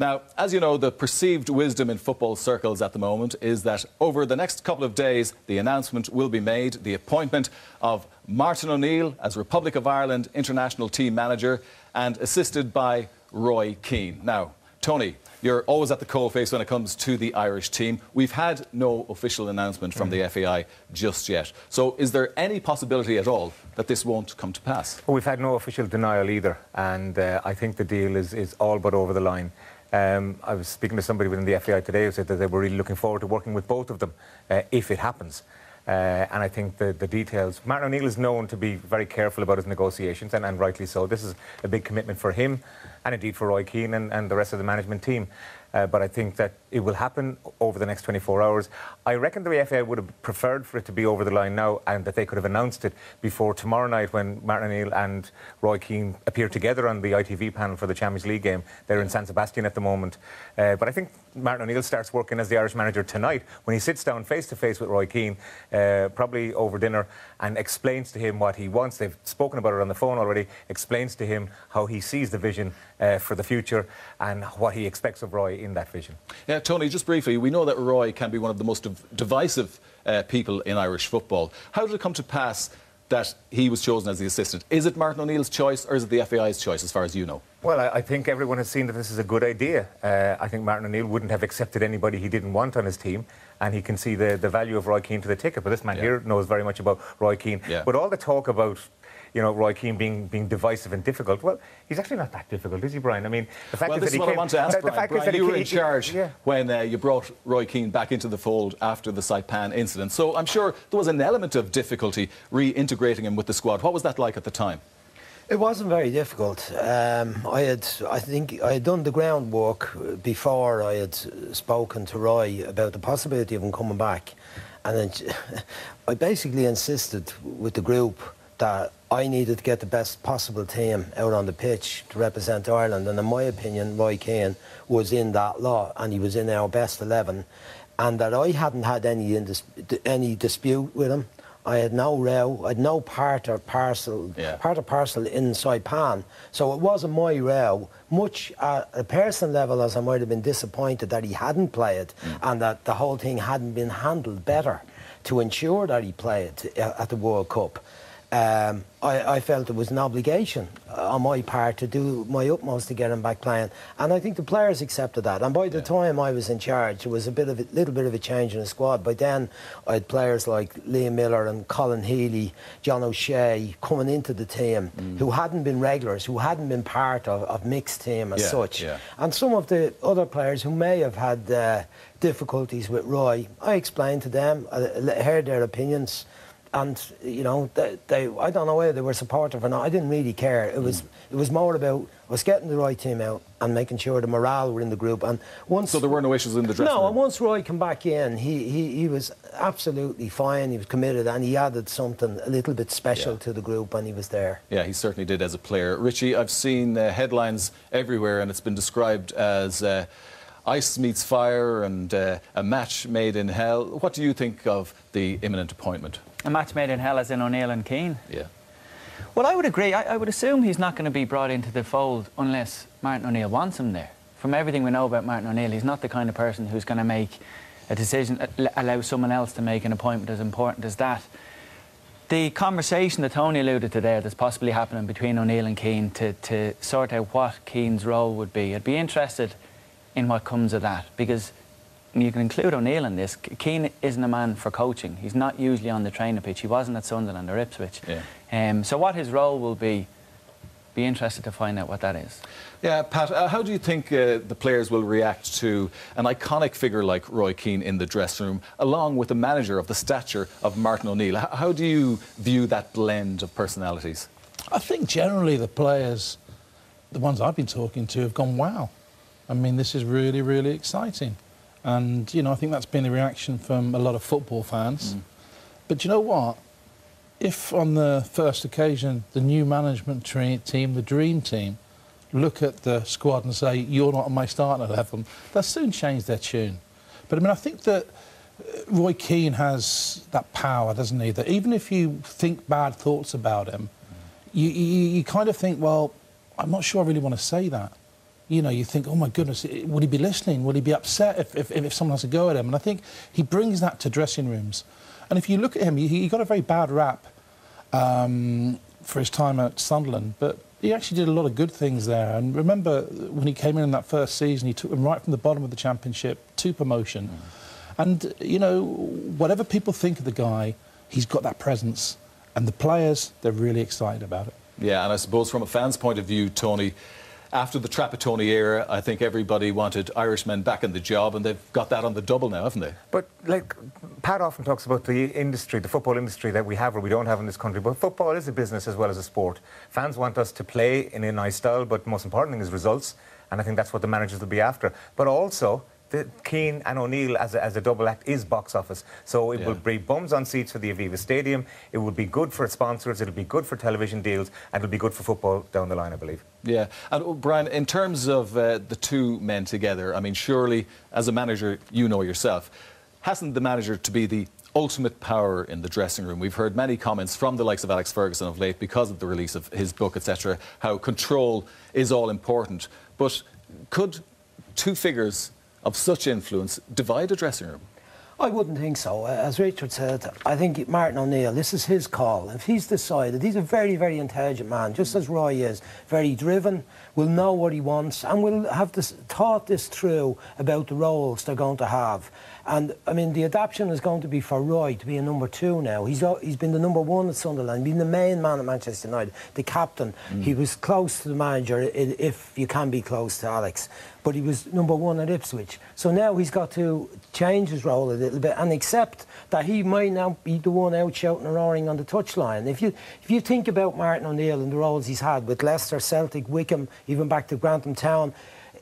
Now, as you know, the perceived wisdom in football circles at the moment is that over the next couple of days, the announcement will be made, the appointment of Martin O'Neill as Republic of Ireland international team manager and assisted by Roy Keane. Now, Tony, you're always at the coalface when it comes to the Irish team. We've had no official announcement from the FAI just yet. So is there any possibility at all that this won't come to pass? Well, we've had no official denial either, and I think the deal is all but over the line. I was speaking to somebody within the FAI today who said that they were really looking forward to working with both of them if it happens. And I think the details... Martin O'Neill is known to be very careful about his negotiations, and rightly so. This is a big commitment for him, and indeed for Roy Keane and the rest of the management team. But I think that it will happen over the next 24 hours. I reckon the FAI would have preferred for it to be over the line now, and that they could have announced it before tomorrow night when Martin O'Neill and Roy Keane appear together on the ITV panel for the Champions League game. They're in San Sebastian at the moment. But I think Martin O'Neill starts working as the Irish manager tonight when he sits down face-to-face with Roy Keane, probably over dinner, and explains to him what he wants. They've spoken about it on the phone already, explains to him how he sees the vision for the future and what he expects of Roy in that vision. Yeah, Tony, just briefly, we know that Roy can be one of the most divisive people in Irish football. How did it come to pass that he was chosen as the assistant? Is it Martin O'Neill's choice or is it the FAI's choice, as far as you know? Well, I think everyone has seen that this is a good idea. I think Martin O'Neill wouldn't have accepted anybody he didn't want on his team, and he can see the value of Roy Keane to the ticket. But this man here knows very much about Roy Keane. But all the talk about, you know, Roy Keane being divisive and difficult, well, he's actually not that difficult, is he, Brian? I mean, the fact well, is this is what I want to ask, Brian. You were in charge when you brought Roy Keane back into the fold after the Saipan incident. So I'm sure there was an element of difficulty reintegrating him with the squad. What was that like at the time? It wasn't very difficult. I think I had done the groundwork before I had spoken to Roy about the possibility of him coming back, and then I basically insisted with the group that I needed to get the best possible team out on the pitch to represent Ireland, and in my opinion Roy Keane was in that lot and he was in our best 11, and that I hadn't had any dispute with him. I had no row, I had no part or parcel in Saipan, so it wasn't my row. Much at a personal level as I might have been disappointed that he hadn't played and that the whole thing hadn't been handled better to ensure that he played at the World Cup. I felt it was an obligation on my part to do my utmost to get him back playing, and I think the players accepted that. And by the time I was in charge, there was little bit of a change in the squad. By then, I had players like Liam Miller and Colin Healy, John O'Shea coming into the team who hadn't been regulars, who hadn't been part of mixed team as such. And some of the other players who may have had difficulties with Roy, I explained to them, I heard their opinions. And, you know, I don't know whether they were supportive or not. I didn't really care. It was more about us getting the right team out and making sure the morale were in the group. And once... So there were no issues in the dressing room? No, and once Roy came back in, he was absolutely fine. He was committed, and he added something a little bit special to the group, and he was there. Yeah, he certainly did as a player. Richie, I've seen headlines everywhere, and it's been described as... ice meets fire and a match made in hell. What do you think of the imminent appointment? A match made in hell as in O'Neill and Keane? Yeah. Well, I would agree. I would assume he's not going to be brought into the fold unless Martin O'Neill wants him there. From everything we know about Martin O'Neill, he's not the kind of person who's going to make a decision, allow someone else to make an appointment as important as that. The conversation that Tony alluded to there that's possibly happening between O'Neill and Keane to sort out what Keane's role would be, I'd be interested in what comes of that, because you can include O'Neill in this. Keane isn't a man for coaching. He's not usually on the training pitch. He wasn't at Sunderland or Ipswich. So what his role will be interested to find out what that is. Yeah, Pat, how do you think the players will react to an iconic figure like Roy Keane in the dressing room, along with a manager of the stature of Martin O'Neill? How do you view that blend of personalities? I think generally the players, the ones I've been talking to, have gone, wow. I mean, this is really, really exciting. And, you know, I think that's been the reaction from a lot of football fans. But you know what? If on the first occasion the new management team, the dream team, look at the squad and say, you're not on my starting 11, they'll soon change their tune. But, I mean, I think that Roy Keane has that power, doesn't he? That even if you think bad thoughts about him, you kind of think, well, I'm not sure I really want to say that. you know, you think, oh my goodness, would he be listening? Would he be upset if someone has a go at him? And I think he brings that to dressing rooms. And if you look at him, he got a very bad rap for his time at Sunderland, but he actually did a lot of good things there. And remember, when he came in that first season, he took them right from the bottom of the Championship to promotion. And, you know, whatever people think of the guy, he's got that presence. And the players, they're really excited about it. Yeah, and I suppose from a fan's point of view, Tony, after the Trapattoni era, I think everybody wanted Irishmen back in the job, and they've got that on the double now, haven't they? But, like, Pat often talks about the industry, the football industry that we have or we don't have in this country, but football is a business as well as a sport. Fans want us to play in a nice style, but the most important thing is results, and I think that's what the managers will be after. But also, Keane and O'Neill as a double act is box office. So it will bring bums on seats for the Aviva Stadium. It will be good for sponsors. It'll be good for television deals, and it'll be good for football down the line, I believe. Yeah, and Brian, in terms of the two men together, I mean, surely as a manager, you know yourself, hasn't the manager to be the ultimate power in the dressing room? We've heard many comments from the likes of Alex Ferguson of late because of the release of his book, etc., how control is all important. But could two figures of such influence divide a dressing room? I wouldn't think so. As Richard said, I think Martin O'Neill, this is his call. If he's decided, he's a very, very intelligent man, just as Roy is, very driven, will know what he wants, and will have thought this through about the roles they're going to have. And, I mean, the adaptation is going to be for Roy to be a number 2 now. He's been the number 1 at Sunderland, been the main man at Manchester United, the captain. He was close to the manager, if you can be close to Alex. But he was number 1 at Ipswich. So now he's got to change his role a little bit and accept that he might now be the one out shouting and roaring on the touchline. If you think about Martin O'Neill and the roles he's had with Leicester, Celtic, Wickham, even back to Grantham Town,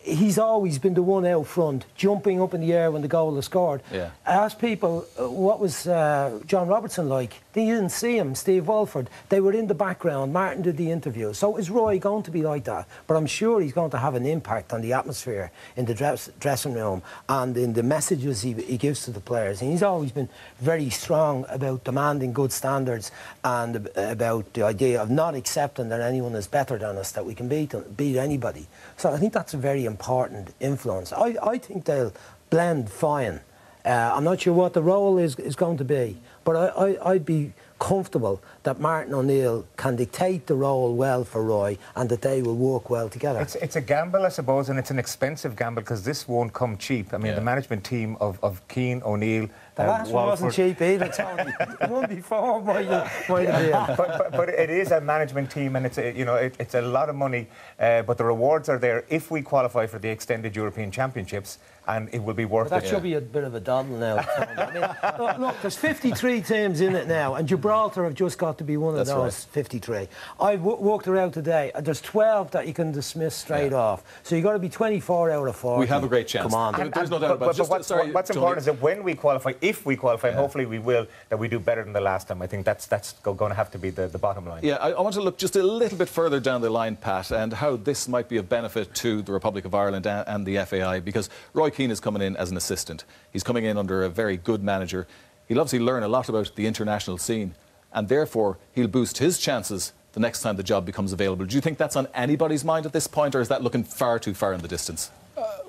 he's always been the one out front, jumping up in the air when the goal is scored. Yeah. I asked people, what was John Robertson like? They didn't see him, Steve Walford. They were in the background. Martin did the interview. So is Roy going to be like that? But I'm sure he's going to have an impact on the atmosphere in the dressing room and in the messages he gives to the players. And he's always been very strong about demanding good standards and about the idea of not accepting that anyone is better than us, that we can beat anybody. So I think that's a very important influence. I think they'll blend fine. I'm not sure what the role is going to be, but I'd be comfortable that Martin O'Neill can dictate the role well for Roy and that they will work well together. It's a gamble, I suppose, and it's an expensive gamble because this won't come cheap. I mean, the management team of Keane, O'Neill, the last one wasn't cheap either, Tony. The one before might have been. But it is a management team, and it's a lot of money. But the rewards are there if we qualify for the extended European Championships, and it will be worth it. That should be a bit of a doddle now, Tony. I mean, look, there's 53 teams in it now, and Gibraltar have just got to be one of those 53. I worked it out today, and there's 12 that you can dismiss straight off. So you've got to be 24 out of 40. We have a great chance. Come on. There's no doubt about it. What's important is that when we qualify, if we qualify, and hopefully we will, that we do better than the last time. I think that's going to have to be the bottom line. Yeah, I want to look just a little bit further down the line, Pat, and how this might be of benefit to the Republic of Ireland and the FAI, because Roy Keane is coming in as an assistant. He's coming in under a very good manager. He'll obviously learn a lot about the international scene, and therefore he'll boost his chances the next time the job becomes available. Do you think that's on anybody's mind at this point, or is that looking far too far in the distance?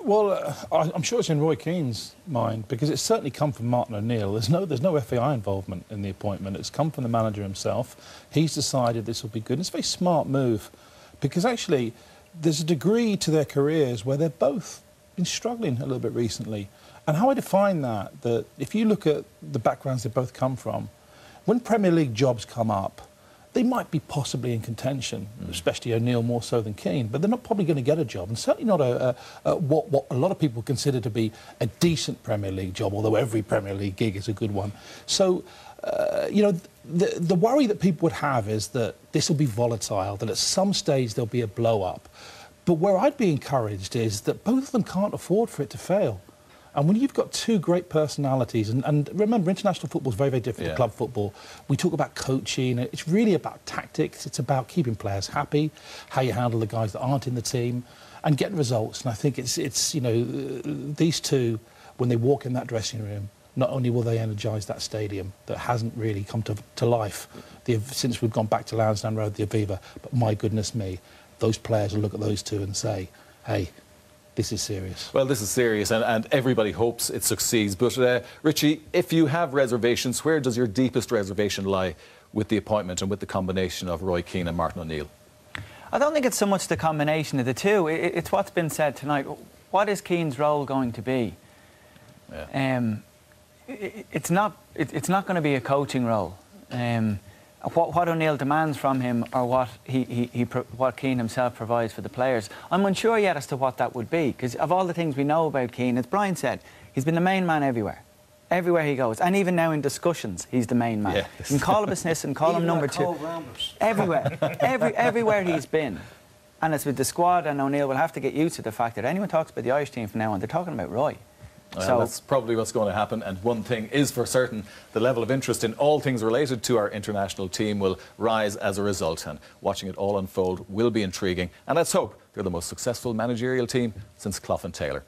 I'm sure it's in Roy Keane's mind, because it's certainly come from Martin O'Neill. There's no FAI involvement in the appointment. It's come from the manager himself. He's decided this will be good. And it's a very smart move, because actually there's a degree to their careers where they've both been struggling a little bit recently. And how I define that if you look at the backgrounds they both come from, when Premier League jobs come up, they might be possibly in contention, especially O'Neill more so than Keane, but they're not probably going to get a job, and certainly not what a lot of people consider to be a decent Premier League job, although every Premier League gig is a good one. So, the worry that people would have is that this will be volatile, that at some stage there'll be a blow-up. But where I'd be encouraged is that both of them can't afford for it to fail. And when you've got two great personalities, and remember, international football is very, very different to club football. We talk about coaching. It's really about tactics. It's about keeping players happy, how you handle the guys that aren't in the team, and getting results. And I think it's these two, when they walk in that dressing room, not only will they energise that stadium that hasn't really come to life since we've gone back to Lansdowne Road, the Aviva, but my goodness me, those players will look at those two and say, hey, this is serious. Well, this is serious, and everybody hopes it succeeds. But, Richie, if you have reservations, where does your deepest reservation lie with the appointment and with the combination of Roy Keane and Martin O'Neill? I don't think it's so much the combination of the two. It's what's been said tonight. What is Keane's role going to be? Yeah. It's not going to be a coaching role. What O'Neill demands from him, or what Keane himself provides for the players, I'm unsure yet as to what that would be. Because of all the things we know about Keane, as Brian said, he's been the main man everywhere. Everywhere he goes, and even now in discussions, he's the main man. Yeah. You can call him assistant, call him number two. Everywhere, everywhere he's been. And it's with the squad, and O'Neill will have to get used to the fact that anyone talks about the Irish team from now on, they're talking about Roy. Well, so that's probably what's going to happen, and one thing is for certain: the level of interest in all things related to our international team will rise as a result, and watching it all unfold will be intriguing. And let's hope they're the most successful managerial team since Clough and Taylor.